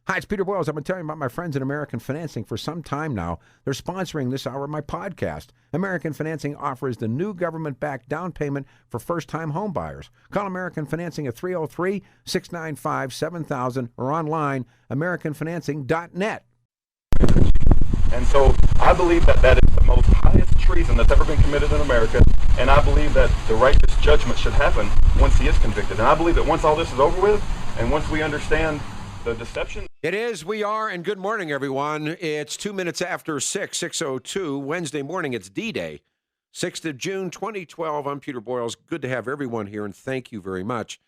Hi, it's Peter Boyles. I've been telling you about my friends at American Financing for some time now. They're sponsoring this hour of my podcast. American Financing offers the new government-backed down payment for first-time home buyers. Call American Financing at 303-695-7000 or online, americanfinancing.net. And so I believe that that is the most highest treason that's ever been committed in America, and I believe that the righteous judgment should happen once he is convicted. And I believe that once all this is over with, and once we understand the deception. It is, we are, and good morning, everyone. It's 2 minutes after 6:02, Wednesday morning. It's D-Day, 6th of June, 2012. I'm Peter Boyles. Good to have everyone here, and thank you very much.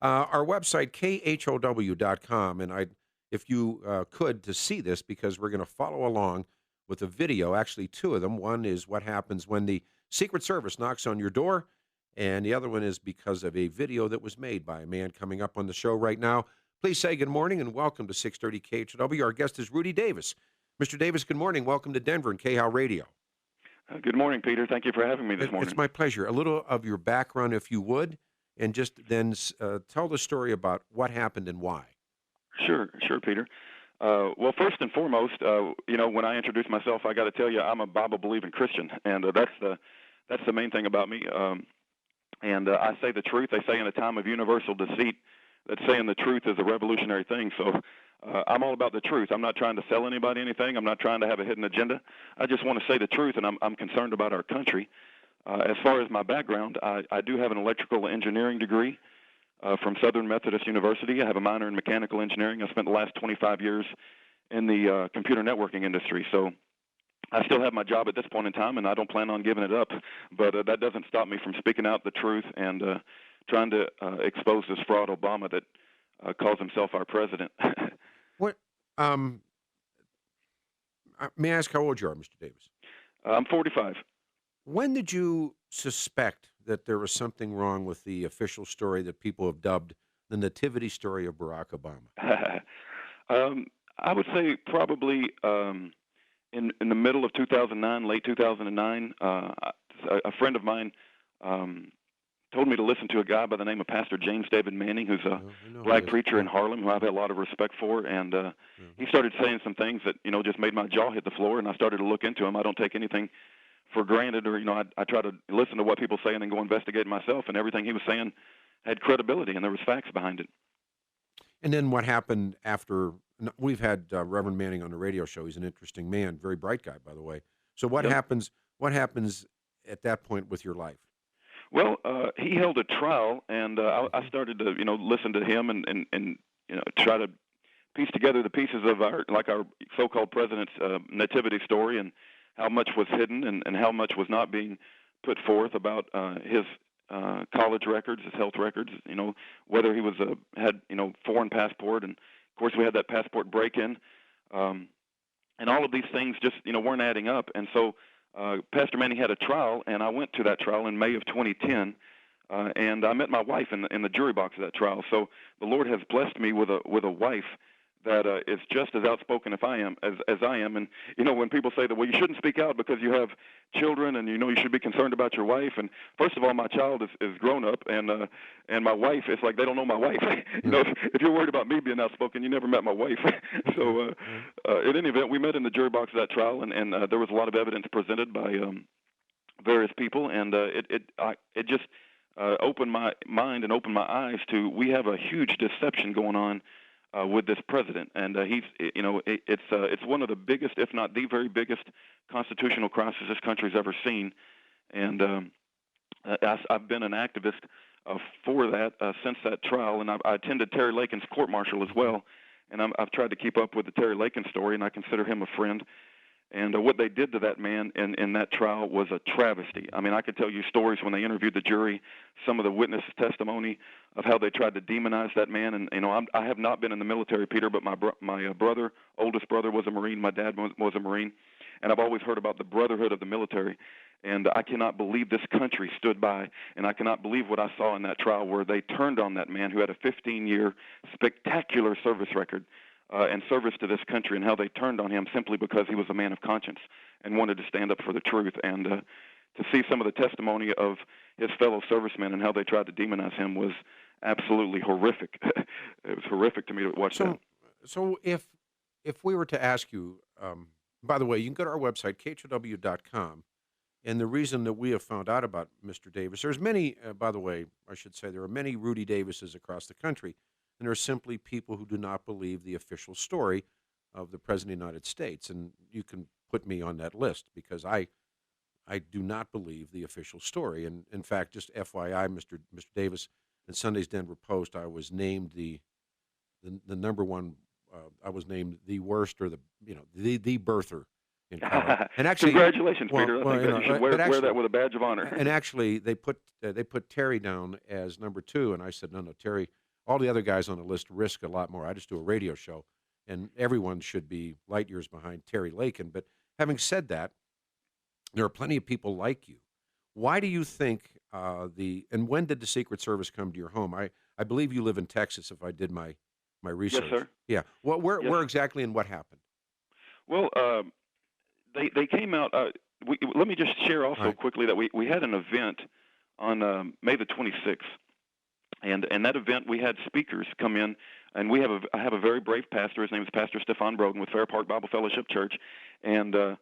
Our website, KHOW.com, and if you could, to see this, because we're going to follow along with a video, actually two of them. One is what happens when the Secret Service knocks on your door, and the other one is because of a video that was made by a man coming up on the show right now. Please say good morning and welcome to 630 KHOW. Our guest is Rudy Davis. Mr. Davis, good morning. Welcome to Denver and KHOW Radio. Good morning, Peter. Thank you for having me this morning. It's my pleasure. A little of your background, if you would, and just then tell the story about what happened and why. Sure, Peter. Well, first and foremost, when I introduce myself, I got to tell you I'm a Bible-believing Christian, and that's the main thing about me. I say the truth. They say in a time of universal deceit that saying the truth is a revolutionary thing. So I'm all about the truth. I'm not trying to sell anybody anything. I'm not trying to have a hidden agenda. I just want to say the truth, and I'm concerned about our country. As far as my background, I do have an electrical engineering degree from Southern Methodist University. I have a minor in mechanical engineering. I spent the last 25 years in the computer networking industry. So I still have my job at this point in time, and I don't plan on giving it up. But that doesn't stop me from speaking out the truth and trying to expose this fraud Obama that calls himself our president. What? May I ask how old you are, Mr. Davis? I'm 45. When did you suspect that there was something wrong with the official story that people have dubbed the nativity story of Barack Obama? I would say probably in the middle of 2009, late 2009, a friend of mine told me to listen to a guy by the name of Pastor James David Manning, who's a black preacher in Harlem, who I've had a lot of respect for, and he started saying some things that just made my jaw hit the floor, and I started to look into him. I don't take anything for granted, or I try to listen to what people say and then go investigate myself, and everything he was saying had credibility and there was facts behind it. And then what happened after? We've had Reverend Manning on the radio show. He's an interesting man, very bright guy, by the way. So what happens? What happens at that point with your life? Well, he held a trial, and I started to listen to him and try to piece together the pieces of our so-called president's nativity story, and how much was hidden and how much was not being put forth about his college records, his health records, whether he was had foreign passport, and of course we had that passport break-in, and all of these things just weren't adding up. And so Pastor Manning had a trial, and I went to that trial in May of 2010, and I met my wife in the jury box of that trial. So the Lord has blessed me with a wife that is just as outspoken as I am. And when people say that, well, you shouldn't speak out because you have children, and you should be concerned about your wife. And first of all, my child is grown up, and my wife, it's like they don't know my wife. If you're worried about me being outspoken, you never met my wife. So in any event, we met in the jury box of that trial, and there was a lot of evidence presented by various people, and it just opened my mind and opened my eyes to, we have a huge deception going on with this president, and it's one of the biggest, if not the very biggest, constitutional crisis this country's ever seen. And I've been an activist for that since that trial, and I attended Terry Lakin's court-martial as well, and I've tried to keep up with the Terry Lakin story, and I consider him a friend. And what they did to that man in that trial was a travesty. I mean, I could tell you stories when they interviewed the jury, some of the witness testimony of how they tried to demonize that man. And I have not been in the military, Peter, but my brother, oldest brother, was a Marine. My dad was a Marine, and I've always heard about the brotherhood of the military. And I cannot believe this country stood by, and I cannot believe what I saw in that trial, where they turned on that man who had a 15-year spectacular service record. And service to this country, and how they turned on him simply because he was a man of conscience and wanted to stand up for the truth. And to see some of the testimony of his fellow servicemen and how they tried to demonize him was absolutely horrific. It was horrific to me to watch that. So if we were to ask you, by the way, you can go to our website, KHOW.com. And the reason that we have found out about Mr. Davis, there's many, by the way, I should say, there are many Rudy Davises across the country, and there are simply people who do not believe the official story of the President of the United States. And you can put me on that list because I do not believe the official story. And in fact, just FYI, Mr. Davis, in Sunday's Denver Post, I was named the number one. I was named the worst or the birther in college. And actually, Congratulations, Peter. I well, think that you should wear that with a badge of honor. And actually, they put Terry down as number 2, and I said, no, Terry. All the other guys on the list risk a lot more. I just do a radio show, and everyone should be light years behind Terry Lakin. But having said that, there are plenty of people like you. Why do you think and when did the Secret Service come to your home? I believe you live in Texas. If I did my research, Yes, sir. Yeah. Well, where exactly and what happened? Well, they came out. Let me just share also quickly that we had an event on May the 26th. And that event, we had speakers come in, and I have a very brave pastor. His name is Pastor Stefan Brogan with Fair Park Bible Fellowship Church, and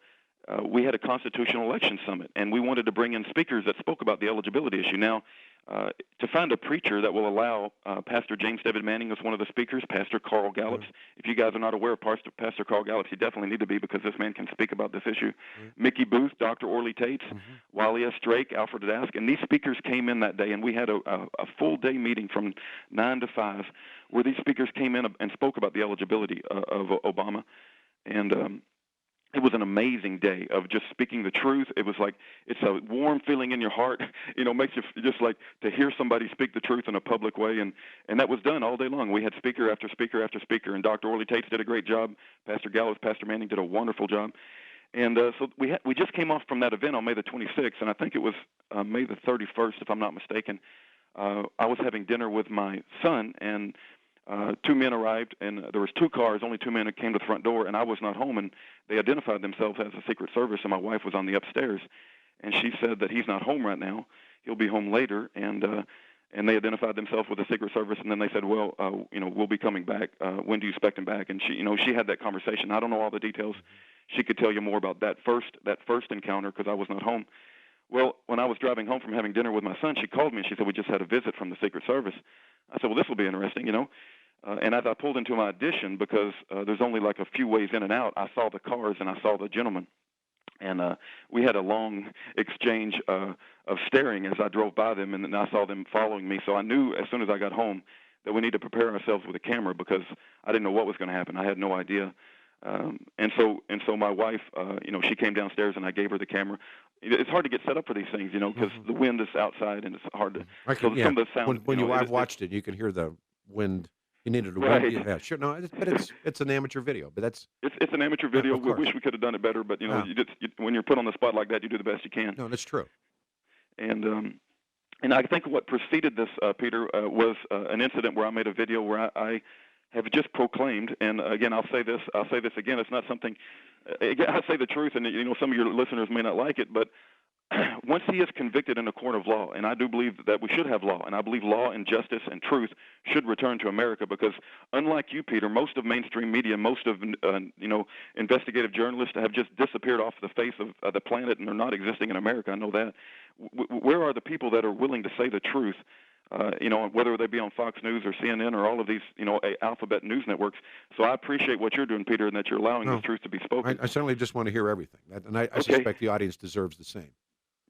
we had a constitutional election summit, and we wanted to bring in speakers that spoke about the eligibility issue. Now, to find a preacher that will allow Pastor James David Manning as one of the speakers, Pastor Carl Gallups. If you guys are not aware of Pastor Carl Gallups, you definitely need to be because this man can speak about this issue. Mickey Booth, Dr. Orly Tates, Wally S. Drake, Alfred Dask, and these speakers came in that day, and we had a full day meeting from 9 to 5 where these speakers came in and spoke about the eligibility of Obama. And it was an amazing day of just speaking the truth. It was like it's a warm feeling in your heart, makes you just like to hear somebody speak the truth in a public way, and that was done all day long. We had speaker after speaker after speaker, and Dr. Orly Tates did a great job. Pastor Gallups, Pastor Manning did a wonderful job, and so we just came off from that event on May the 26th, and I think it was May the 31st, if I'm not mistaken. I was having dinner with my son, and 2 men arrived, and there was 2 cars. Only 2 men that came to the front door, and I was not home. And they identified themselves as the Secret Service, and my wife was on the upstairs. And she said that he's not home right now. He'll be home later. And they identified themselves with the Secret Service, and then they said, well, we'll be coming back. When do you expect him back? And she had that conversation. I don't know all the details. She could tell you more about that first encounter because I was not home. Well, when I was driving home from having dinner with my son, she called me and she said, we just had a visit from the Secret Service. I said, well, this will be interesting, and as I pulled into my audition, because there's only like a few ways in and out, I saw the cars and I saw the gentleman. And we had a long exchange of staring as I drove by them, and then I saw them following me. So I knew as soon as I got home that we need to prepare ourselves with a camera because I didn't know what was going to happen. I had no idea. And so my wife, she came downstairs and I gave her the camera. It's hard to get set up for these things, because the wind is outside and it's hard to. Some of the sound. When I've watched it, you can hear the wind. You needed a wind. Yeah, sure. No, but it's an amateur video. But it's an amateur video. We wish we could have done it better, but when you're put on the spot like that, you do the best you can. No, that's true. And I think what preceded this, Peter, was an incident where I made a video where I have just proclaimed, and again, I'll say this again. It's not something. Again, I say the truth, and some of your listeners may not like it, but once he is convicted in a court of law, and I do believe that we should have law, and I believe law and justice and truth should return to America, because unlike you, Peter, most of mainstream media, most of investigative journalists have just disappeared off the face of the planet, and they're not existing in America. I know that. Where are the people that are willing to say the truth? Whether they be on Fox News or CNN or all of these, alphabet news networks. So I appreciate what you're doing, Peter, and that you're allowing the truth to be spoken. I certainly just want to hear everything, and I suspect the audience deserves the same.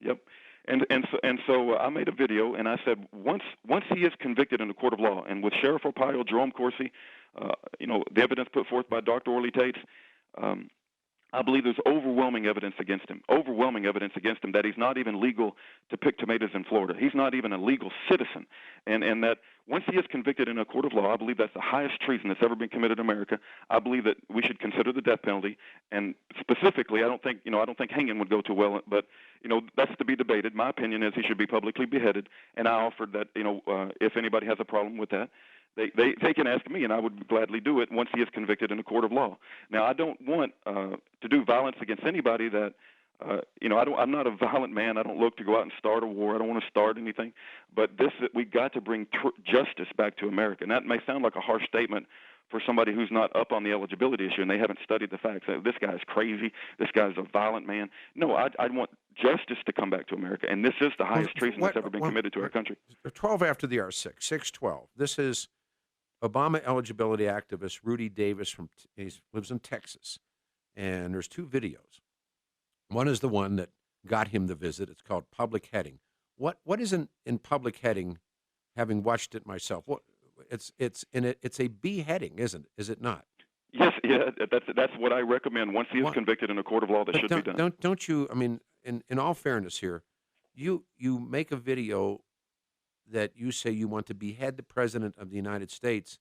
Yep. And so I made a video, and I said once he is convicted in a court of law, and with Sheriff Arpaio, Jerome Corsi, the evidence put forth by Dr. Orly Tates, I believe there's overwhelming evidence against him that he's not even legal to pick tomatoes in Florida. He's not even a legal citizen. And that once he is convicted in a court of law, I believe that's the highest treason that's ever been committed in America. I believe that we should consider the death penalty. And specifically, I don't think hanging would go too well, but, that's to be debated. My opinion is he should be publicly beheaded. And I offered that, if anybody has a problem with that, they can ask me, and I would gladly do it once he is convicted in a court of law. Now, I don't want to do violence against anybody that, I'm not a violent man. I don't look to go out and start a war. I don't want to start anything. But we got to bring justice back to America. And that may sound like a harsh statement for somebody who's not up on the eligibility issue and they haven't studied the facts. This guy's crazy. This guy's a violent man. No, I want justice to come back to America, and this is the highest treason that's ever been committed to our country. 12 after the hour, 6:12. This is Obama eligibility activist Rudy Davis he lives in Texas, and there's two videos. One is the one that got him the visit. It's called Public Heading. What isn't in public heading? Having watched it myself, it's a beheading, isn't it? Is it not? Yes, yeah, that's what I recommend. Once he is convicted in a court of law, that should be done. Don't you? I mean, in all fairness here, you make a video that you say you want to behead the president of the United States,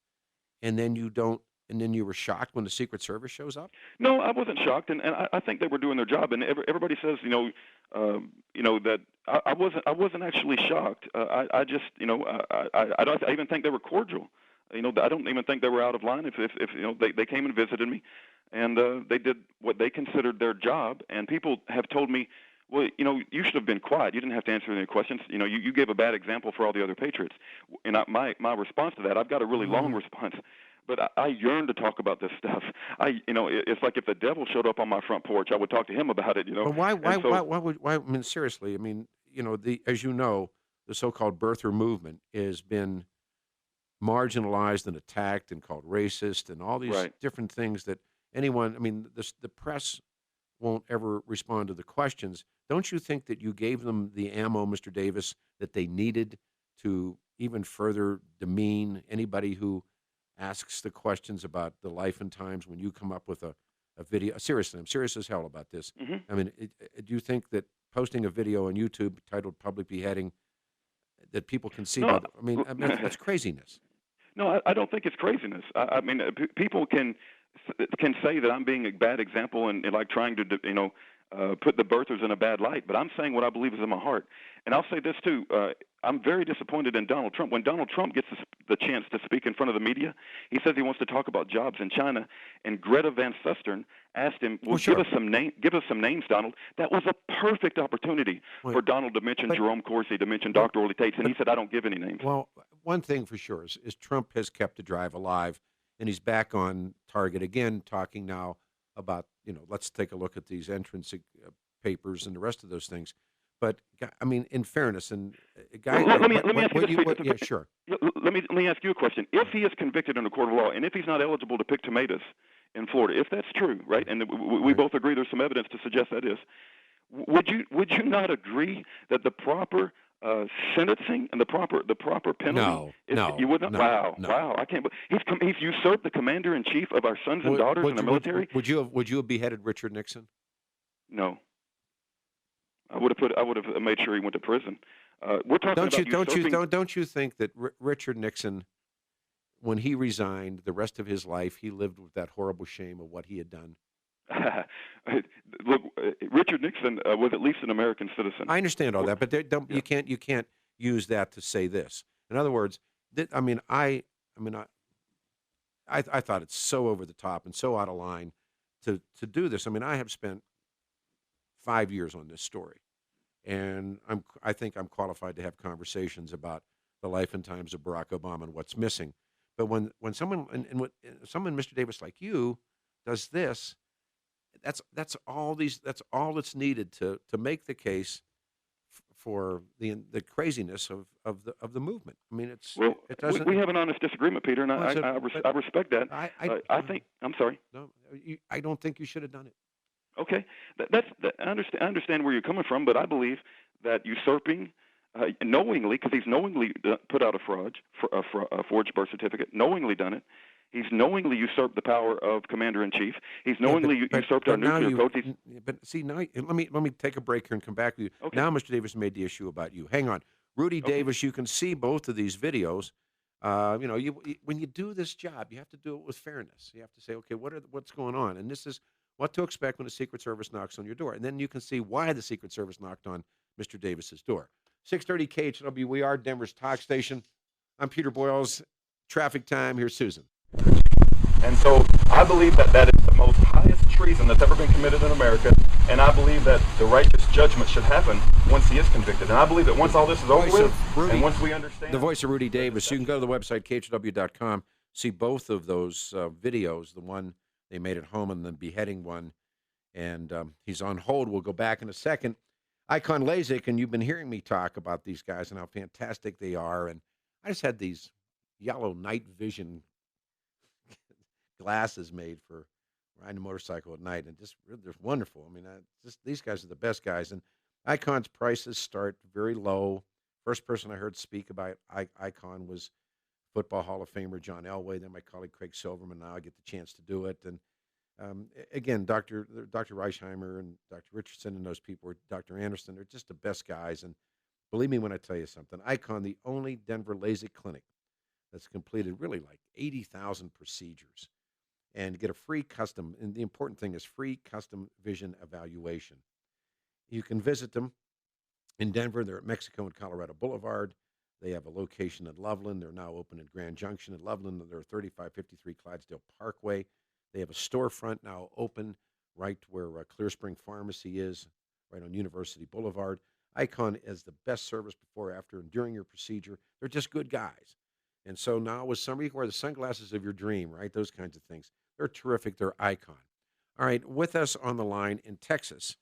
and then you don't, and then you were shocked when the Secret Service shows up? No, I wasn't shocked, and I think they were doing their job. And everybody says, that I wasn't actually shocked. I just, I even think they were cordial. I don't even think they were out of line. If they came and visited me, and they did what they considered their job. And people have told me, well, you should have been quiet. You didn't have to answer any questions. You gave a bad example for all the other patriots. And my response to that, I've got a really long response. But I yearn to talk about this stuff. It's like if the devil showed up on my front porch, I would talk to him about it. But why? I mean, seriously. I mean, as you know, the so-called birther movement has been marginalized and attacked and called racist and all these different things that anyone. I mean, the press won't ever respond to the questions. Don't you think that you gave them the ammo, Mr. Davis, that they needed to even further demean anybody who asks the questions about the life and times when you come up with a video? Seriously, I'm serious as hell about this. Mm-hmm. I mean, do you think that posting a video on YouTube titled Public Beheading that people can see? No, that's craziness. No, I don't think it's craziness. I mean, people can say that I'm being a bad example and like trying to, put the birthers in a bad light, but I'm saying what I believe is in my heart. And I'll say this too, I'm very disappointed in Donald Trump. When Donald Trump gets the chance to speak in front of the media, he says he wants to talk about jobs in China, and Greta Van Susteren asked him, sure. give us some names, Donald. That was a perfect opportunity for Donald to mention Jerome Corsi, to mention Dr. Orly Tates, and he said, I don't give any names. Well, one thing for sure is Trump has kept the drive alive, and he's back on target again, talking now about, let's take a look at these entrance papers and the rest of those things. But I mean, in fairness, and let me ask you yeah, sure. Let me ask you a question. If he is convicted in a court of law, and if he's not eligible to pick tomatoes in Florida, if that's true, right, and we both agree there's some evidence to suggest that is, would you not agree that the proper sentencing and the proper penalty? No, you wouldn't. No, wow, no. wow! I can't. He's usurped the commander in chief of our sons and daughters in the military. Would you have beheaded Richard Nixon? No. I would have made sure he went to prison. We're talking about usurping. Don't you think that Richard Nixon, when he resigned, the rest of his life he lived with that horrible shame of what he had done? Look, Richard Nixon was at least an American citizen. I understand all that, but you can't use that to say this. In other words, I thought it's so over the top and so out of line to do this. I mean, I have spent 5 years on this story, and I think I'm qualified to have conversations about the life and times of Barack Obama and what's missing. But when someone someone, Mr. Davis, like you, does this, that's all that's needed to make the case for the craziness of the movement. I mean, it doesn't. We have an honest disagreement, Peter, and I respect that. I think. I'm sorry. No, I don't think you should have done it. Okay, I understand where you're coming from, but I believe that usurping knowingly, because he's knowingly put out a forged birth certificate, knowingly done it. He's knowingly usurped the power of commander-in-chief. He's knowingly usurped our nuclear code. But see, now let me take a break here and come back with you. Okay. Now, Mr. Davis made the issue about you. Hang on, Rudy Davis. You can see both of these videos. When you do this job, you have to do it with fairness. You have to say, okay, what's going on, and this is what to expect when the Secret Service knocks on your door. And then you can see why the Secret Service knocked on Mr. Davis's door. 630 KHOW, we are Denver's talk station. I'm Peter Boyles. Traffic time. Here's Susan. And so I believe that is the most highest treason that's ever been committed in America. And I believe that the righteous judgment should happen once he is convicted. And I believe that once all this is over with, and once we understand... The voice of Rudy Davis. You can go to the website, KHOW.com. see both of those videos, the one they made at home and the beheading one. And he's on hold. We'll go back in a second. Icon LASIK, and you've been hearing me talk about these guys and how fantastic they are. And I just had these yellow night vision glasses made for riding a motorcycle at night, and they're wonderful. I mean, just these guys are the best guys. And Icon's prices start very low. First person I heard speak about Icon was Football Hall of Famer John Elway. Then my colleague Craig Silverman. Now I get the chance to do it. And again, Dr. Reichheimer and Dr. Richardson and those people, Dr. Anderson, they're just the best guys. And believe me when I tell you something, Icon, the only Denver LASIK clinic that's completed really like 80,000 procedures and get a free custom. And the important thing is free custom vision evaluation. You can visit them in Denver. They're at Mexico and Colorado Boulevard. They have a location in Loveland. They're now open in Grand Junction in Loveland. They're 3553 Clydesdale Parkway. They have a storefront now open right where Clear Spring Pharmacy is, right on University Boulevard. Icon is the best service before, after, and during your procedure. They're just good guys. And so now with somebody who wear the sunglasses of your dream, right, those kinds of things, they're terrific. They're Icon. All right, with us on the line in Texas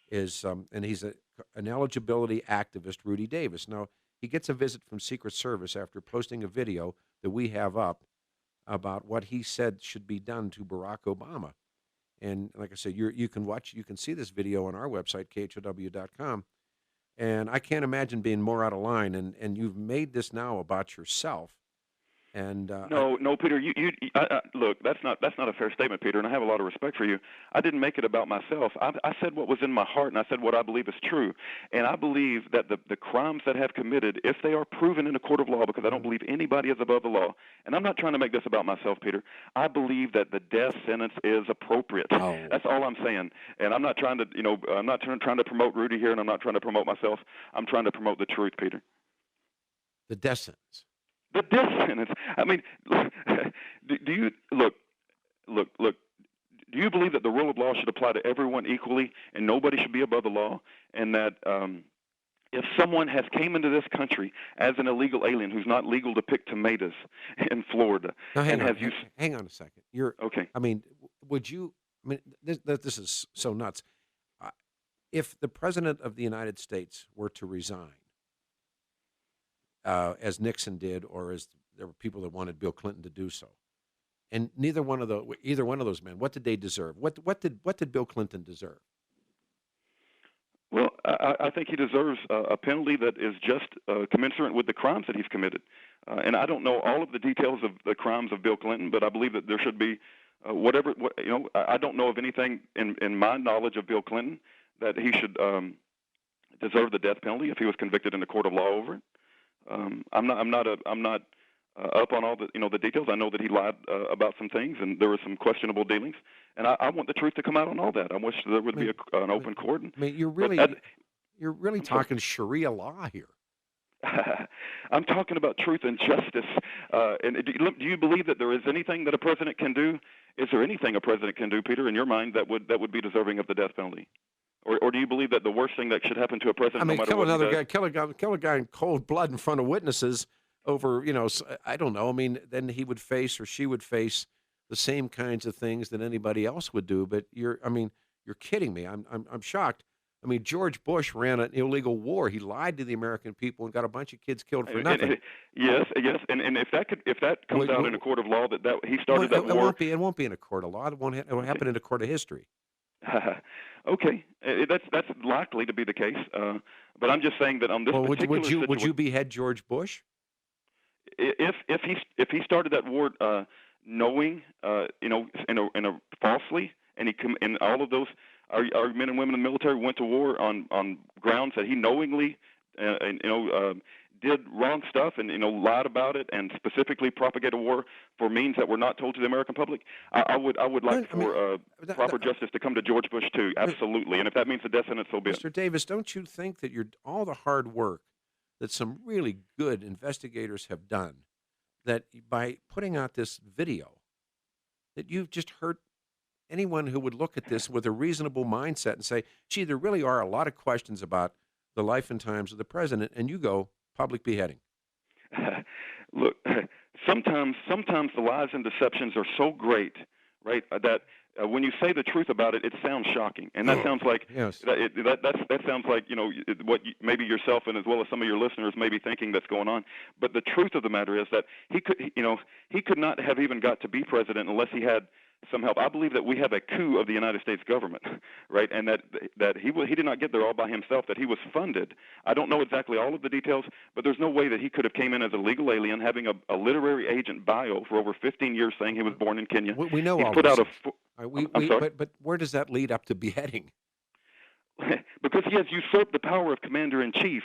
is, and he's an eligibility activist, Rudy Davis. Now, he gets a visit from Secret Service after posting a video that we have up about what he said should be done to Barack Obama. And like I said, you can see this video on our website, KHOW.com. And I can't imagine being more out of line. And you've made this now about yourself. And no, Peter. Look, that's not a fair statement, Peter. And I have a lot of respect for you. I didn't make it about myself. I said what was in my heart, and I said what I believe is true. And I believe that the crimes that have committed, if they are proven in a court of law, because I don't believe anybody is above the law. And I'm not trying to make this about myself, Peter. I believe that the death sentence is appropriate. Oh. That's all I'm saying. And I'm not trying to, I'm not trying to promote Rudy here, and I'm not trying to promote myself. I'm trying to promote the truth, Peter. The death sentence. The death sentence. I mean, do you look? Do you believe that the rule of law should apply to everyone equally, and nobody should be above the law? And that if someone has came into this country as an illegal alien who's not legal to pick tomatoes in Florida, Now, hang on a second. Okay. I mean, would you? I mean, this is so nuts. If the president of the United States were to resign, as Nixon did, or as there were people that wanted Bill Clinton to do so, and either one of those men, what did they deserve? What did Bill Clinton deserve? Well, I think he deserves a penalty that is just commensurate with the crimes that he's committed. And I don't know all of the details of the crimes of Bill Clinton, but I believe that there should be I don't know of anything in my knowledge of Bill Clinton that he should deserve the death penalty if he was convicted in a court of law over it. I'm not up on all the details. I know that he lied about some things, and there were some questionable dealings. And I want the truth to come out on all that. I wish there would be an open court. I mean, you're really talking Sharia law here. I'm talking about truth and justice. And do you believe that there is anything that a president can do? Is there anything a president can do, Peter, in your mind that would be deserving of the death penalty? Or do you believe that the worst thing that should happen to a president, I mean, no matter kill what another he does, guy, kill a guy in cold blood in front of witnesses over, I don't know. I mean, then he would face, or she would face, the same kinds of things that anybody else would do. But you're kidding me. I'm shocked. I mean, George Bush ran an illegal war. He lied to the American people and got a bunch of kids killed for nothing. Yes. And if that comes out in a court of law that he started that war, it won't be in a court of law. It won't happen in a court of history. Okay, that's likely to be the case. But I'm just saying that on this particular situation, would you behead George Bush? If he started that war knowing, in a falsely, and all of those our men and women in the military went to war on grounds that he knowingly, did wrong stuff and lied about it and specifically propagated war for means that were not told to the American public. I would like for proper justice to come to George Bush too. Absolutely, and if that means the death sentence, so be it. Mr. Davis, don't you think that all the hard work that some really good investigators have done, that by putting out this video, that you've just hurt anyone who would look at this with a reasonable mindset and say, gee, there really are a lot of questions about the life and times of the president, and you go public beheading? Look, sometimes the lies and deceptions are so great, right, that when you say the truth about it, it sounds shocking, and that sounds like Yes. that sounds like what maybe yourself and as well as some of your listeners may be thinking that's going on. But the truth of the matter is that he could not have even got to be president unless he had some help. I believe that we have a coup of the United States government, right, and that he did not get there all by himself. That he was funded. I don't know exactly all of the details, but there's no way that he could have came in as a legal alien, having a literary agent bio for over 15 years, saying he was born in Kenya. We know He's all put this. out I'm sorry? But where does that lead up to beheading? Because he has usurped the power of commander-in-chief.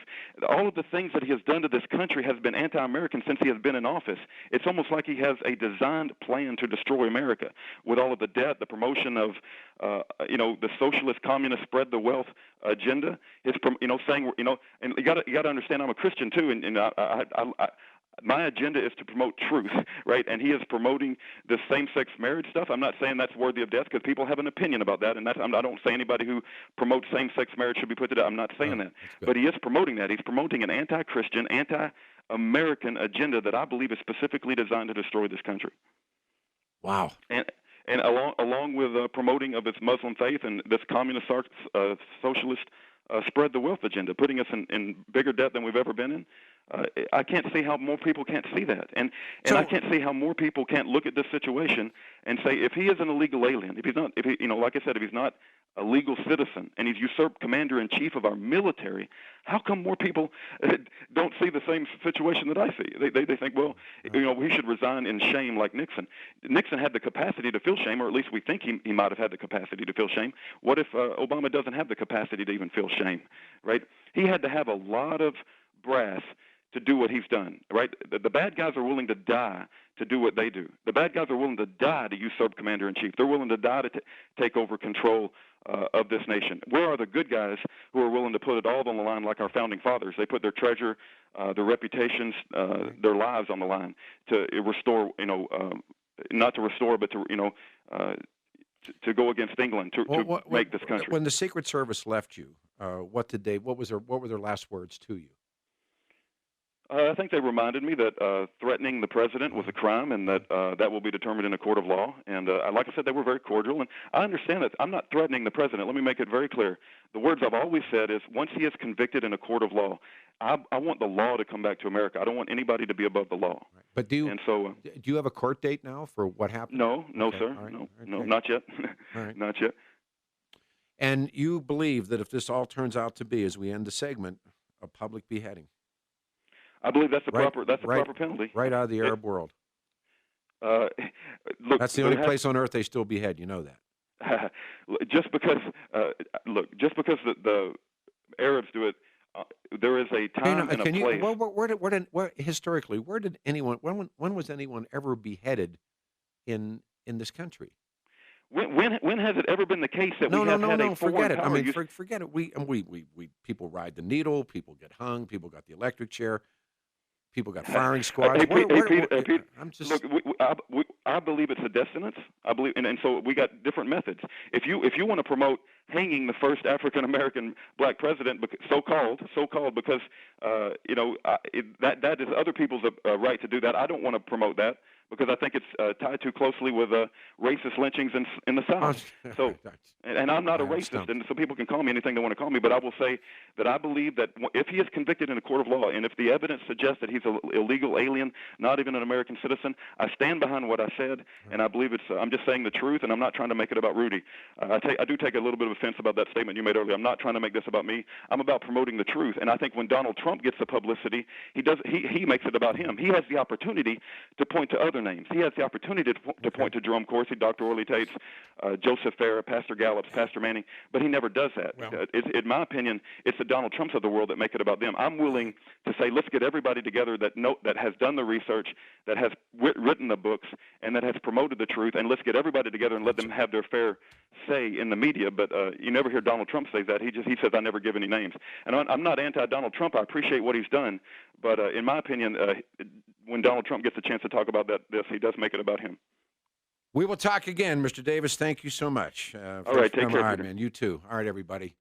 All of the things that he has done to this country has been anti-American since he has been in office. It's almost like he has a designed plan to destroy America with all of the debt, the promotion of, the socialist, communist, spread the wealth agenda. His, saying, and you got to understand, I'm a Christian too, and my agenda is to promote truth, right? And he is promoting this same-sex marriage stuff. I'm not saying that's worthy of death because people have an opinion about that, and I don't say anybody who promotes same-sex marriage should be put to death. I'm not saying that. But he is promoting that. He's promoting an anti-Christian, anti-American agenda that I believe is specifically designed to destroy this country. Wow. And along with promoting of its Muslim faith and this communist socialist spread the wealth agenda, putting us in bigger debt than we've ever been in. I can't see how more people can't see that, and I can't see how more people can't look at this situation and say, if he is an illegal alien, if he's not a legal citizen, and he's usurped commander-in-chief of our military, how come more people don't see the same situation that I see? They think, well, he should resign in shame like Nixon. Nixon had the capacity to feel shame, or at least we think he might have had the capacity to feel shame. What if Obama doesn't have the capacity to even feel shame, right? He had to have a lot of brass to do what he's done, right? The bad guys are willing to die to do what they do. The bad guys are willing to die to usurp commander-in-chief. They're willing to die to take over control of this nation. Where are the good guys who are willing to put it all on the line like our founding fathers? They put their treasure, their reputations, their lives on the line to restore, not to restore, but to go against England, to make this country. When the Secret Service left you, what were their last words to you? I think they reminded me that threatening the president was a crime, and that that will be determined in a court of law. And like I said, they were very cordial. And I understand that I'm not threatening the president. Let me make it very clear. The words I've always said is, once he is convicted in a court of law, I want the law to come back to America. I don't want anybody to be above the law. Right. But do you have a court date now for what happened? No, okay. Sir. Right. No, not yet. Right. Not yet. And you believe that if this all turns out to be, as we end the segment, a public beheading? I believe that's the proper penalty. Right out of the Arab world. Look, that's the only place on earth they still behead. You know that. Just because the Arabs do it, there is a time and a place. Historically, when was anyone ever beheaded in this country? When has it ever been the case that we have had a foreign forget it. power? I mean, forget it. We people ride the needle. People get hung. People got the electric chair. People got firing squads. Peter, look, I believe it's a dissonance. I believe, and so we got different methods. If you want to promote hanging the first African American black president, so called, because that is other people's right to do that. I don't want to promote that, because I think it's tied too closely with racist lynchings in the South. So, and I'm not a racist, and so people can call me anything they want to call me, but I will say that I believe that if he is convicted in a court of law, and if the evidence suggests that he's an illegal alien, not even an American citizen, I stand behind what I said, and I believe I'm just saying the truth, and I'm not trying to make it about Rudy. I do take a little bit of offense about that statement you made earlier. I'm not trying to make this about me. I'm about promoting the truth, and I think when Donald Trump gets the publicity, he makes it about him. He has the opportunity to point to other names. He has the opportunity to point to Jerome Corsi, Dr. Orly Tates, Joseph Farah, Pastor Gallups, Pastor Manning, but he never does that. Well, in my opinion, it's the Donald Trumps of the world that make it about them. I'm willing to say, let's get everybody together that has done the research, that has written the books, and that has promoted the truth, and let's get everybody together and let them have their fair say in the media. But you never hear Donald Trump say that. He says, I never give any names. And I'm not anti-Donald Trump. I appreciate what he's done. But in my opinion, when Donald Trump gets a chance to talk about he does make it about him. We will talk again, Mr. Davis. Thank you so much. All right, take care. All right, man. You too. All right, everybody.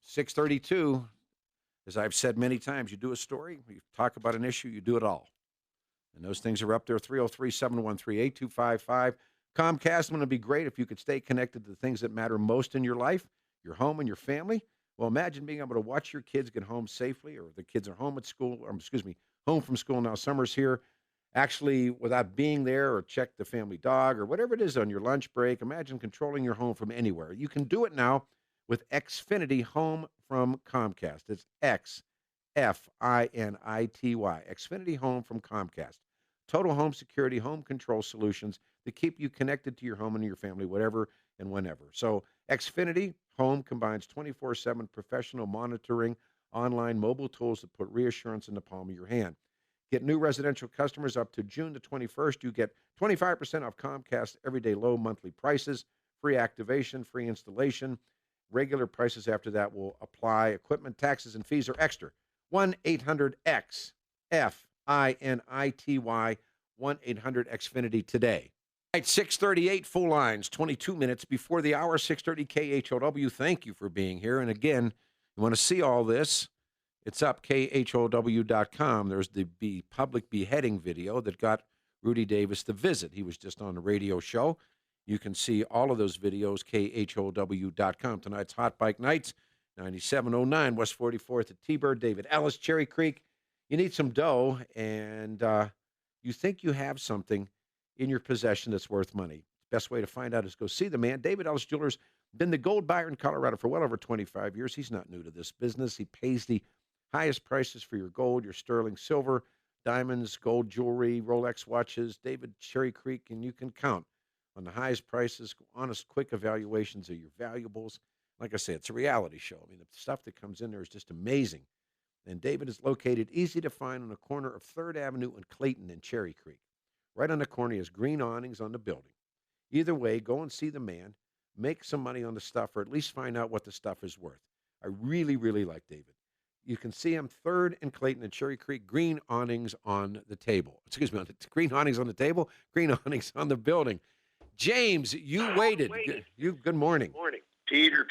6:32. As I've said many times, you do a story, you talk about an issue, you do it all. And those things are up there, 303-713-8255. Comcast, wouldn't it be great if you could stay connected to the things that matter most in your life, your home and your family? Well, imagine being able to watch your kids get home safely, or the kids are home at school, or home from school now, summer's here, actually without being there, or check the family dog or whatever it is on your lunch break. Imagine controlling your home from anywhere. You can do it now with Xfinity Home from Comcast. It's Xfinity, Xfinity Home from Comcast. Total home security, home control solutions that keep you connected to your home and your family, whatever and whenever. So Xfinity Home combines 24/7 professional monitoring, online mobile tools that put reassurance in the palm of your hand. Get new residential customers up to June the 21st. You get 25% off Comcast everyday low monthly prices, free activation, free installation. Regular prices after that will apply. Equipment, taxes, and fees are extra. 1-800-XFINITY, 1-800-XFINITY today. All right, 638, full lines, 22 minutes before the hour, 630 KHOW. Thank you for being here. And again, you want to see all this, it's up, KHOW.com. There's the public beheading video that got Rudy Davis the visit. He was just on the radio show. You can see all of those videos, KHOW.com. Tonight's Hot Bike Nights, 9709 West 44th at T-Bird, David Ellis, Cherry Creek. You need some dough, and you think you have something in your possession that's worth money. Best way to find out is go see the man. David Ellis Jewelers, been the gold buyer in Colorado for well over 25 years. He's not new to this business. He pays the highest prices for your gold, your sterling silver, diamonds, gold jewelry, Rolex watches, David Cherry Creek, and you can count on the highest prices, honest, quick evaluations of your valuables. Like I say, it's a reality show. I mean, the stuff that comes in there is just amazing. And David is located easy to find on the corner of 3rd Avenue and Clayton in Cherry Creek. Right on the corner, he has green awnings on the building. Either way, go and see the man, make some money on the stuff, or at least find out what the stuff is worth. I really, really like David. You can see him 3rd and Clayton in Cherry Creek, green awnings on the table. Excuse me, green awnings on the table, green awnings on the building. James, you waited. Good morning. Morning. Peter,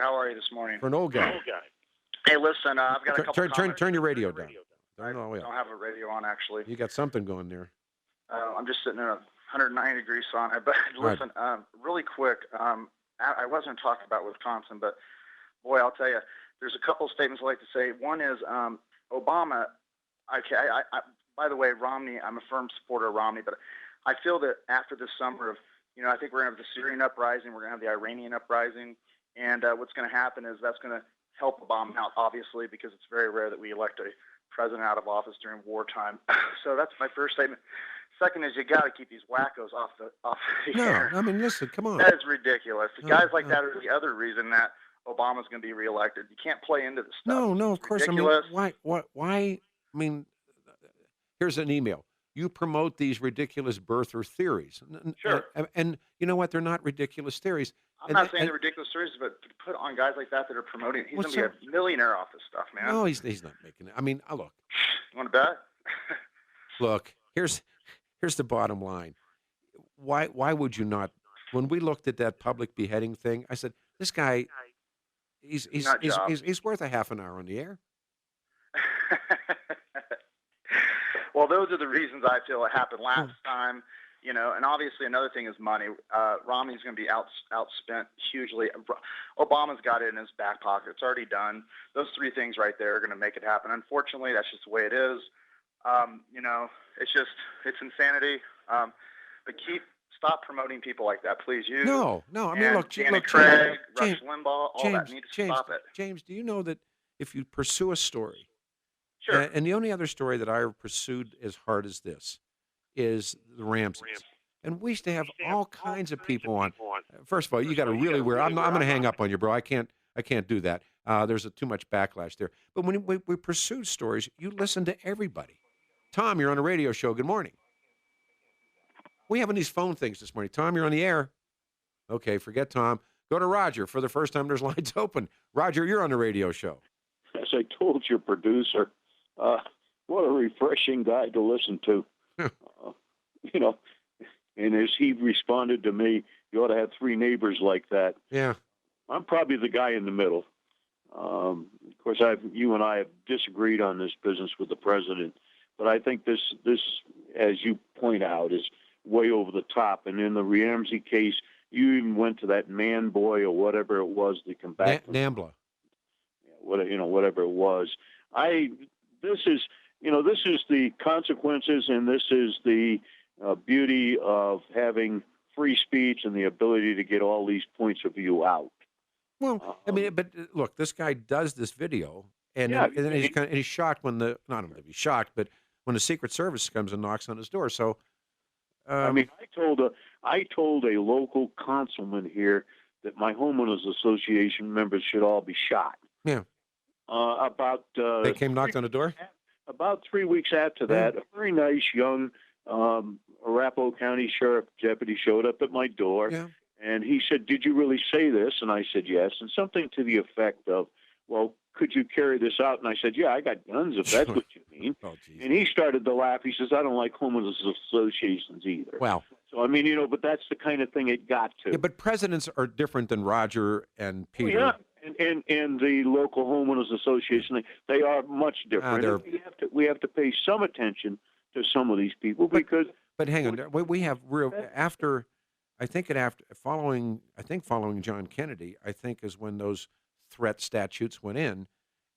how are you this morning? For an old guy. Hey, listen, I've got a couple comments. Turn your radio down. I don't have a radio on, actually. You got something going there. I'm just sitting in a 190-degree sauna. But listen, really quick, I wasn't talking about Wisconsin, but, boy, I'll tell you, there's a couple of statements I'd like to say. One is Obama, by the way, Romney, I'm a firm supporter of Romney, but I feel that after this summer of, I think we're going to have the Syrian uprising, we're going to have the Iranian uprising, and what's going to happen is that's going to help Obama out, obviously, because it's very rare that we elect a president out of office during wartime. So that's my first statement. Second is you got to keep these wackos off the air. No, I mean, listen, come on. That is ridiculous. Guys like that are the other reason that Obama's going to be reelected. You can't play into this stuff. No, of course. Ridiculous. I mean, why? I mean, here's an email. You promote these ridiculous birther theories. Sure. And you know what? They're not ridiculous theories. I'm not saying they're ridiculous theories, but to put on guys like that are promoting, he's going to be a millionaire off this stuff, man. No, he's not making it. I mean, look. You want to bet? Look, here's the bottom line. Why would you not? When we looked at that public beheading thing, I said, this guy, he's worth a half an hour on the air. Well, those are the reasons I feel it happened last time, and obviously another thing is money. Romney's going to be outspent hugely. Obama's got it in his back pocket. It's already done. Those three things right there are going to make it happen. Unfortunately, that's just the way it is. It's insanity. But stop promoting people like that, please. No. I mean, look, Craig, Rush Limbaugh, all that need to stop it. James, do you know that if you pursue a story, sure. And the only other story that I have pursued as hard as this is the Ramseys. And we used to have all kinds of people on. First of all, you got to really wear. I'm going to hang up on you, bro. I can't do that. There's too much backlash there. But when we pursue stories, you listen to everybody. Tom, you're on a radio show. Good morning. We having these phone things this morning. Tom, you're on the air. Okay, forget Tom. Go to Roger. For the first time, there's lines open. Roger, you're on the radio show. As I told your producer, what a refreshing guy to listen to. And as he responded to me, you ought to have 3 neighbors like that. Yeah. I'm probably the guy in the middle. Of course, you and I have disagreed on this business with the president, But I think this, as you point out, is way over the top. And in the Ramsey case, you even went to that man boy or whatever it was to come back. Nambla. Whatever it was. This is the consequences, and this is the beauty of having free speech and the ability to get all these points of view out. Well, but look, this guy does this video, and then he's shocked when not only he's shocked, but when the Secret Service comes and knocks on his door. So, I told a local councilman here that my homeowners association members should all be shot. Yeah. They came knocked on the door? About 3 weeks after that, a very nice young Arapahoe County Sheriff deputy showed up at my door, and he said, "Did you really say this?" And I said, "Yes." And something to the effect of, "Well, could you carry this out?" And I said, "Yeah, I got guns, if that's what you mean." Oh, and he started to laugh. He says, "I don't like homeowners associations either." Wow. So, but that's the kind of thing it got to. Yeah, but presidents are different than Roger and Peter. Yeah. And the local homeowners association, they are much different. We have to pay some attention to some of these people because. But hang on, we have following John Kennedy, I think is when those threat statutes went in.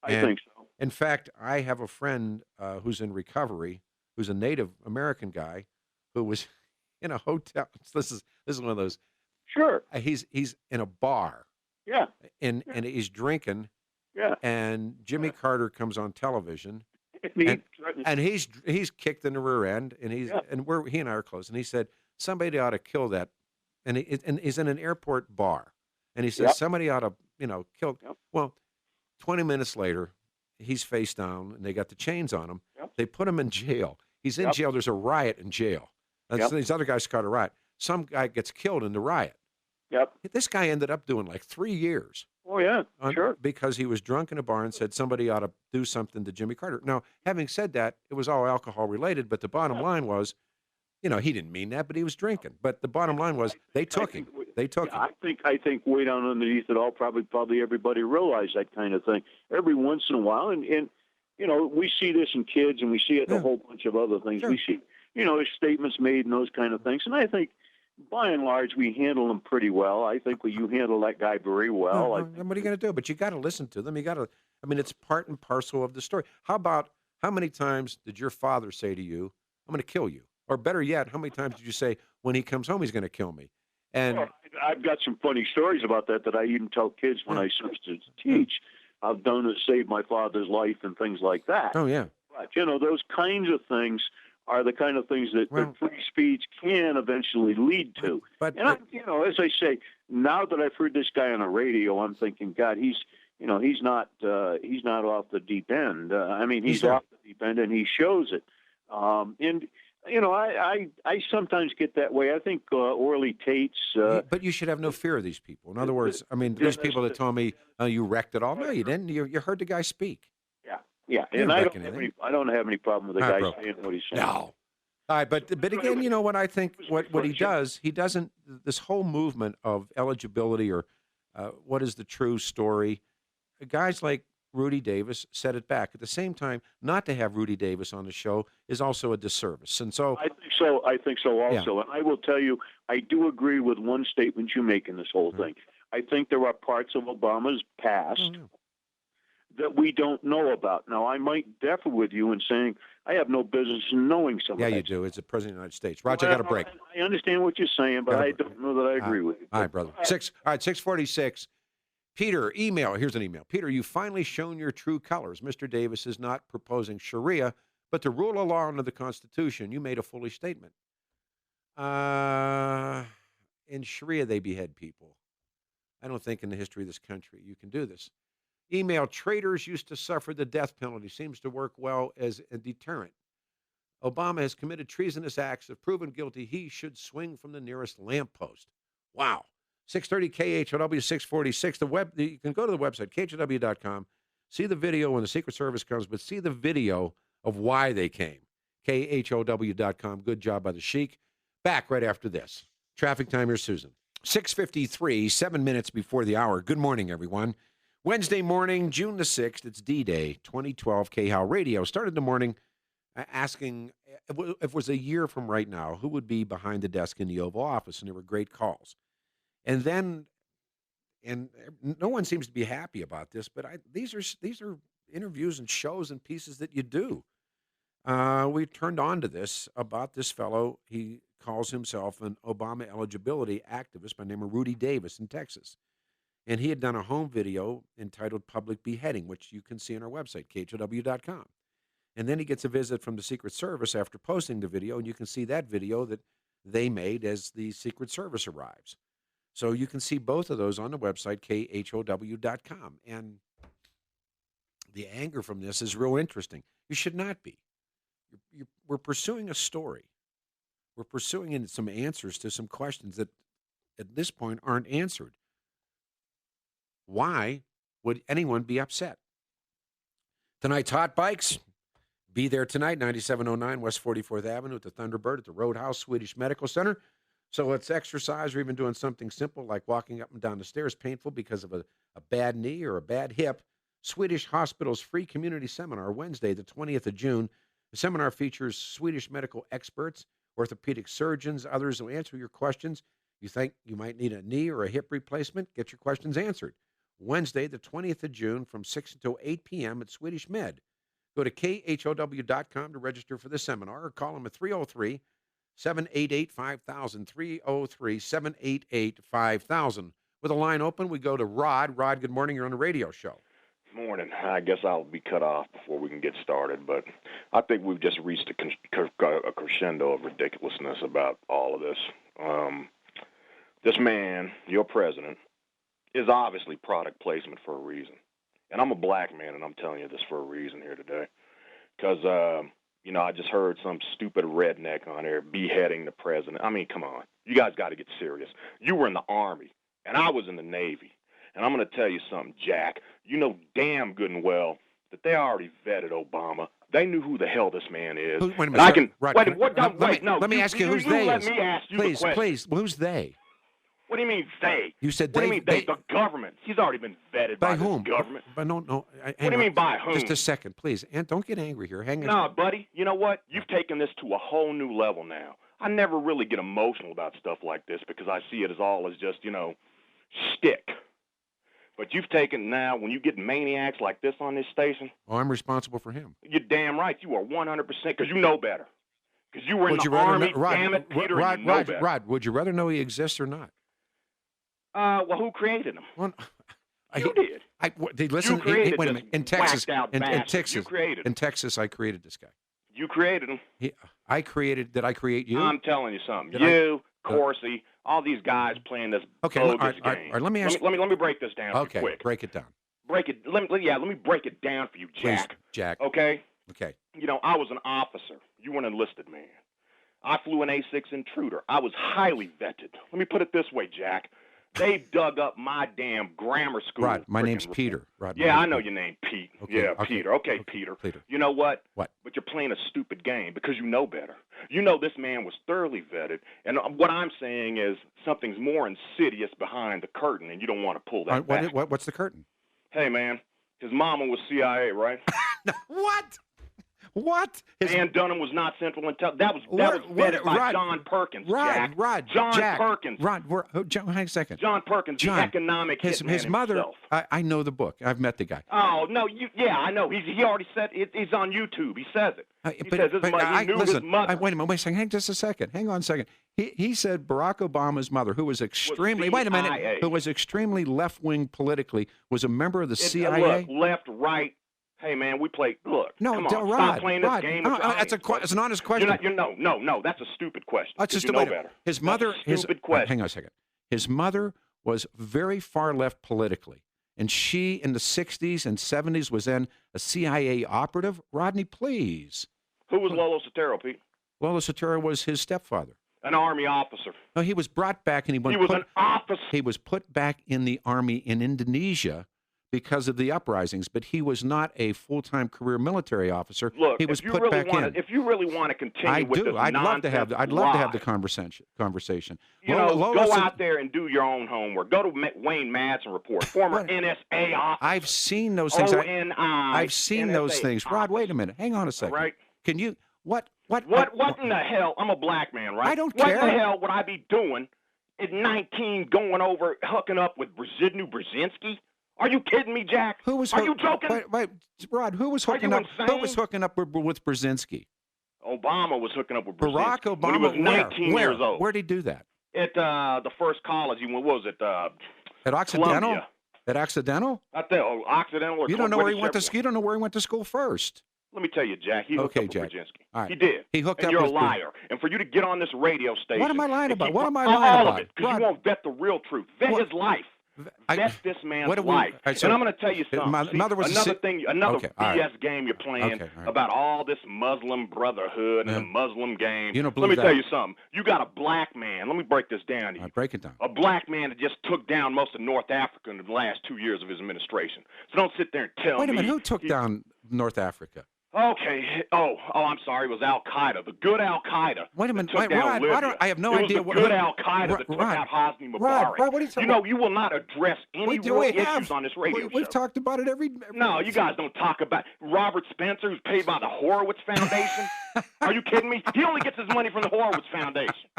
I think so. In fact, I have a friend who's in recovery, who's a Native American guy, who was in a hotel. This is one of those. Sure. He's in a bar. Yeah. And he's drinking. Yeah. And Jimmy Carter comes on television. And he's kicked in the rear end, and he and I are close. And he said somebody ought to kill that, and he's in an airport bar, and he says somebody ought to kill. Yep. Well, 20 minutes later, he's face down, and they got the chains on him. Yep. They put him in jail. He's in jail. There's a riot in jail. These other guys caught a riot. Some guy gets killed in the riot. Yep. This guy ended up doing like 3 years. Oh, yeah, sure. Because he was drunk in a bar and said somebody ought to do something to Jimmy Carter. Now, having said that, it was all alcohol related, but the bottom line was, he didn't mean that, but he was drinking. But the bottom line was they took him. They took him. I think way down underneath it all, probably everybody realized that kind of thing every once in a while. And we see this in kids, and we see it in a whole bunch of other things. Sure. We see, statements made and those kind of things. And I think, by and large, we handle them pretty well. I think you handle that guy very well. What are you going to do? But you got to listen to them. It's part and parcel of the story. How many times did your father say to you, "I'm going to kill you"? Or better yet, how many times did you say, "When he comes home, he's going to kill me"? And I've got some funny stories about that I even tell kids when I start to teach. I've done to save my father's life and things like that. Oh, yeah. But, those kinds of things are the kind of things that free speech can eventually lead to. But as I say, now that I've heard this guy on the radio, I'm thinking, God, he's not off the deep end. He's off the deep end, and he shows it. I sometimes get that way. I think Orly Tate's. But you should have no fear of these people. In other words, there's people that told me, you wrecked it all. No, you didn't. You heard the guy speak. Yeah, and I don't have any problem with the guy saying what he's saying. No. All right, but again, you know what I think? What he does, he doesn't. This whole movement of eligibility or what is the true story? Guys like Rudy Davis set it back. At the same time, not to have Rudy Davis on the show is also a disservice. And so I think so also. Yeah. And I will tell you, I do agree with one statement you make in this whole thing. I think there are parts of Obama's past that we don't know about. Now, I might differ with you in saying I have no business in knowing some of that. Yeah, you do. It's the President of the United States. Roger, I got a break. I understand what you're saying, but I don't know that I agree with you. All right, brother. 646. Peter, email. Here's an email. Peter, you've finally shown your true colors. Mr. Davis is not proposing Sharia, but to rule of law under the Constitution. You made a foolish statement. In Sharia, they behead people. I don't think in the history of this country you can do this. Email, traitors used to suffer the death penalty. Seems to work well as a deterrent. Obama has committed treasonous acts. If proven guilty, he should swing from the nearest lamppost. Wow. 630 KHOW 646. You can go to the website, KHOW.com, see the video when the Secret Service comes, but see the video of why they came. KHOW.com. Good job by the Sheik. Back right after this. Traffic time, here's Susan. 6:53, 7 minutes before the hour. Good morning, everyone. Wednesday morning, June the 6th, it's D-Day, 2012, KHOW Radio. Started the morning asking if it was a year from right now, who would be behind the desk in the Oval Office, and there were great calls. And then, and no one seems to be happy about this, but these are interviews and shows and pieces that you do. We turned on to this about this fellow. He calls himself an Obama eligibility activist by the name of Rudy Davis in Texas. And he had done a home video entitled Public Beheading, which you can see on our website, KHOW.com. And then he gets a visit from the Secret Service after posting the video, and you can see that video that they made as the Secret Service arrives. So you can see both of those on the website, KHOW.com. And the anger from this is real interesting. You should not be. We're pursuing a story. We're pursuing some answers to some questions that at this point aren't answered. Why would anyone be upset? Tonight's Hot Bikes. Be there tonight, 9709 West 44th Avenue at the Thunderbird at the Roadhouse Swedish Medical Center. So let's exercise or even doing something simple like walking up and down the stairs painful because of a bad knee or a bad hip. Swedish Hospital's free community seminar, Wednesday, the 20th of June. The seminar features Swedish medical experts, orthopedic surgeons, others will answer your questions. You think you might need a knee or a hip replacement? Get your questions answered. Wednesday, the 20th of June from 6 until 8 p.m. at Swedish Med. Go to KHOW.com to register for the seminar or call them at 303-788-5000, 303-788-5000. With a line open, we go to Rod. Rod, good morning. You're on the radio show. Morning. I guess I'll be cut off before we can get started, but I think we've just reached a crescendo of ridiculousness about all of this. This man, your president, is obviously product placement for a reason. And I'm a black man, and I'm telling you this for a reason here today. Because, I just heard some stupid redneck on there beheading the president. I mean, come on. You guys got to get serious. You were in the Army, and I was in the Navy. And I'm going to tell you something, Jack. You know damn good and well that they already vetted Obama. They knew who the hell this man is. Wait a minute. Let me ask you who's they let is. me ask you the question. Please, who's they? What do you mean they? You said what they. What do you mean they? The government. He's already been vetted by whom? the government. But no. What do you mean by whom? Just a second, please. And don't get angry here. Hang on. No, buddy. You know what? You've taken this to a whole new level now. I never really get emotional about stuff like this because I see it as all as just, stick. But you've taken now, when you get maniacs like this on this station. Oh, I'm responsible for him. You're damn right. You are 100% because you know better. Because you were in the Army, damn it, Peter, and you know better. Rod, would you rather know he exists or not? Well, who created him? Well, you did. Listen, you created wait a minute. In Texas, you created him. In Texas, I created this guy. You created him. Did I create you? I'm telling you something. Corsi, all these guys playing this bogus game. All right, let me ask. Let me break this down okay, quick. Break it down. Let me break it down for you, Jack. Please, Jack. Okay? Okay. I was an officer. You were an enlisted man. I flew an A6 Intruder. I was highly vetted. Let me put it this way, Jack. They dug up my damn grammar school. Rod, my name's Peter. Rod, yeah, I know your name, Pete. Okay, yeah, okay. Peter. Okay, Peter. You know what? What? But you're playing a stupid game because you know better. You know this man was thoroughly vetted, and what I'm saying is something's more insidious behind the curtain, and you don't want to pull that back. What's the curtain? Hey, man, his mama was CIA, right? What? What? Ann Dunham was not Central Intelligence. That was vetted by John Perkins, Jack. John Perkins. Hang a second. John Perkins, the economic hitman his mother. himself. I know the book. I've met the guy. Oh no, I know. He already said it. He's on YouTube. He says it. He says his mother. Wait a minute. Wait a second. Hang on a second. He said Barack Obama's mother, who was extremely who was extremely left wing politically, was a member of the CIA. Look, left, right. Hey man, we play. Look, no, come on, Rod, stop playing this game. It's an honest question. No, that's a stupid question. That's just better. His mother. Stupid question. Hang on a second. His mother was very far left politically, and she in the 60s and 70s was then a CIA operative. Rodney, please. Who was Lolo Sotero, Pete? Lolo Sotero was his stepfather. An Army officer. No, he was brought back, and he was an officer. He was put back in the Army in Indonesia because of the uprisings, but he was not a full-time career military officer. Look, he was put back in. If you really want to continue with this I'd love to have the conversation. Go out there and do your own homework. Go to Wayne Madsen report, former NSA officer. I've seen those things. ONI. I've seen those things. Rod, wait a minute. Hang on a second. Right. Can you? What in the hell? I'm a black man, right? I don't what care. What the hell would I be doing at 19 going over, hooking up with Brzezinski Brzezinski? Are you kidding me, Jack? Are you joking? Wait, Rod, who was hooking up? Who was hooking up with Brzezinski? Obama was hooking up with Brzezinski. Barack Obama. When he was 19 where? years old. Where did he do that? At the first college. What was it? At Occidental. Columbia. At Occidental. At the Occidental. Or you don't know where he went to. You don't know where he went to school first. Let me tell you, Jack. He hooked up with Jack. Brzezinski. Right. He did. He hooked and up you're with a liar. And for you to get on this radio station. What am I lying about? What am I lying about? All of it. Because you won't vet the real truth. Vet his life. Vet this man's life. Right, so, and I'm going to tell you something. Another BS game you're playing about all this Muslim brotherhood and the Muslim game. You don't believe Let me tell you something. You got a black man. Let me break this down to you. Break it down. A black man that just took down most of North Africa in the last 2 years of his administration. So don't sit there and tell me. Wait a minute. Who took down North Africa? Okay. I'm sorry. It was Al Qaeda, the good Al Qaeda. Wait a minute, Rod. I have no idea. It was the good Al Qaeda that took out Hosni Mubarak. Rod, what are you talking about? You will not address any real issues on this radio show. We've talked about it every. No, you guys don't talk about Robert Spencer, who's paid by the Horowitz Foundation. Are you kidding me? He only gets his money from the Horowitz Foundation.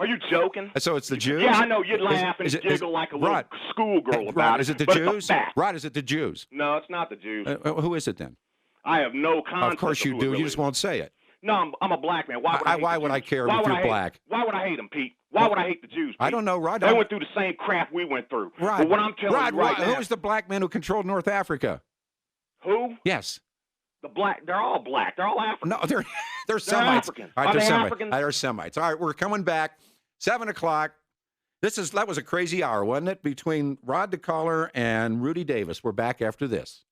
Are you joking? So it's the Jews? Yeah, I know. You'd laugh and giggle like a little schoolgirl about it. Is it the Jews? Rod, is it the Jews? No, it's not the Jews. Who is it then? I have no concept. Of course you do. You just won't say it. No, I'm a black man. Why would I care if you're black? Why would I hate them, Pete? Why would I hate the Jews, Pete? I don't know, Rod. They went through the same crap we went through. Rod, but what I'm telling you right now, who was the black man who controlled North Africa? Who? Yes. They're all black. They're all African. No, they're Semites. African. All right, Are they Africans? They're Semites. All right, we're coming back. 7 o'clock. That was a crazy hour, wasn't it? Between Rod DeCollar and Rudy Davis. We're back after this.